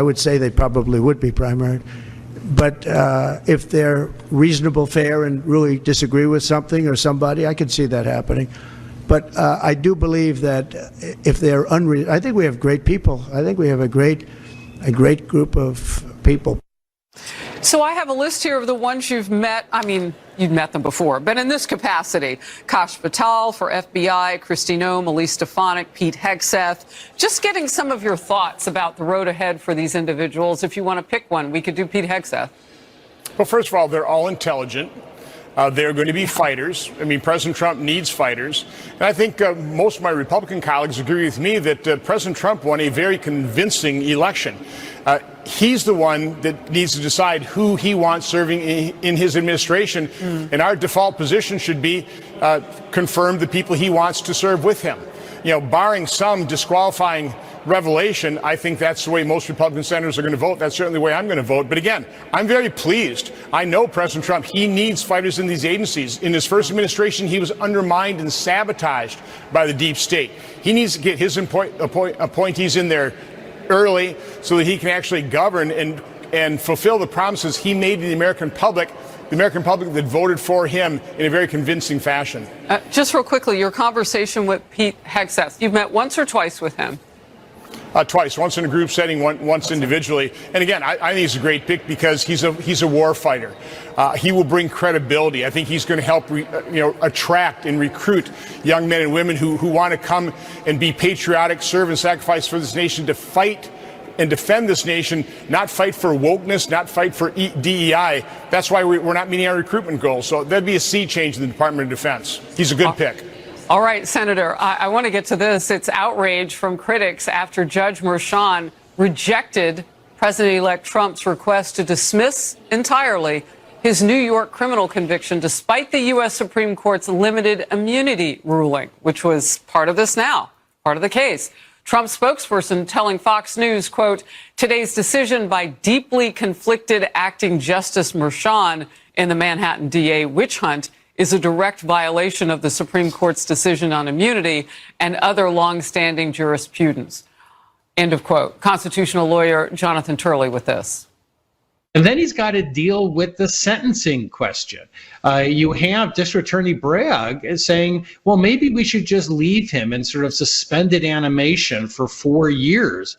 I would say they probably would be primaried. But if they're reasonable, fair, and really disagree with something or somebody, I could see that happening. But I do believe that if they're I think we have great people. I think we have a great group of people. So I have a list here of the ones you've met. I mean, you've met them before, but in this capacity: Kash Patel for FBI, Kristi Noem, Elise Stefanik, Pete Hegseth. Just getting some of your thoughts about the road ahead for these individuals. If you want to pick one, we could do Pete Hegseth. Well, first of all, they're all intelligent. They're going to be fighters. I mean, President Trump needs fighters. And I think most of my Republican colleagues agree with me that President Trump won a very convincing election. He's the one that needs to decide who he wants serving in his administration. And our default position should be confirm the people he wants to serve with him. You know, barring some disqualifying revelation, I think that's the way most Republican senators are going to vote. That's certainly the way I'm going to vote. But again, I'm very pleased. I know President Trump, he needs fighters in these agencies. In his first administration, he was undermined and sabotaged by the deep state. He needs to get his appointees in there early so that he can actually govern and fulfill the promises he made to the American public that voted for him in a very convincing fashion. Just real quickly, your conversation with Pete Hegseth, you've met once or twice with him? Twice, once in a group setting, once individually. And again, I think he's a great pick because he's a war fighter. He will bring credibility. I think he's going to help attract and recruit young men and women who want to come and be patriotic, serve and sacrifice for this nation, to fight and defend this nation, not fight for wokeness, not fight for DEI. That's why we're not meeting our recruitment goals. So that'd be a sea change in the Department of Defense. He's a good pick. All right, Senator, I want to get to this. It's outrage from critics after Judge Merchan rejected President-elect Trump's request to dismiss entirely his New York criminal conviction, despite the U.S. Supreme Court's limited immunity ruling, which was part of this now, part of the case. Trump's spokesperson telling Fox News, quote, "Today's decision by deeply conflicted acting Justice Merchan in the Manhattan DA witch hunt is a direct violation of the Supreme Court's decision on immunity and other longstanding jurisprudence." End of quote. Constitutional lawyer Jonathan Turley with this. And then he's got to deal with the sentencing question. You have District Attorney Bragg saying, well, maybe we should just leave him in sort of suspended animation for 4 years.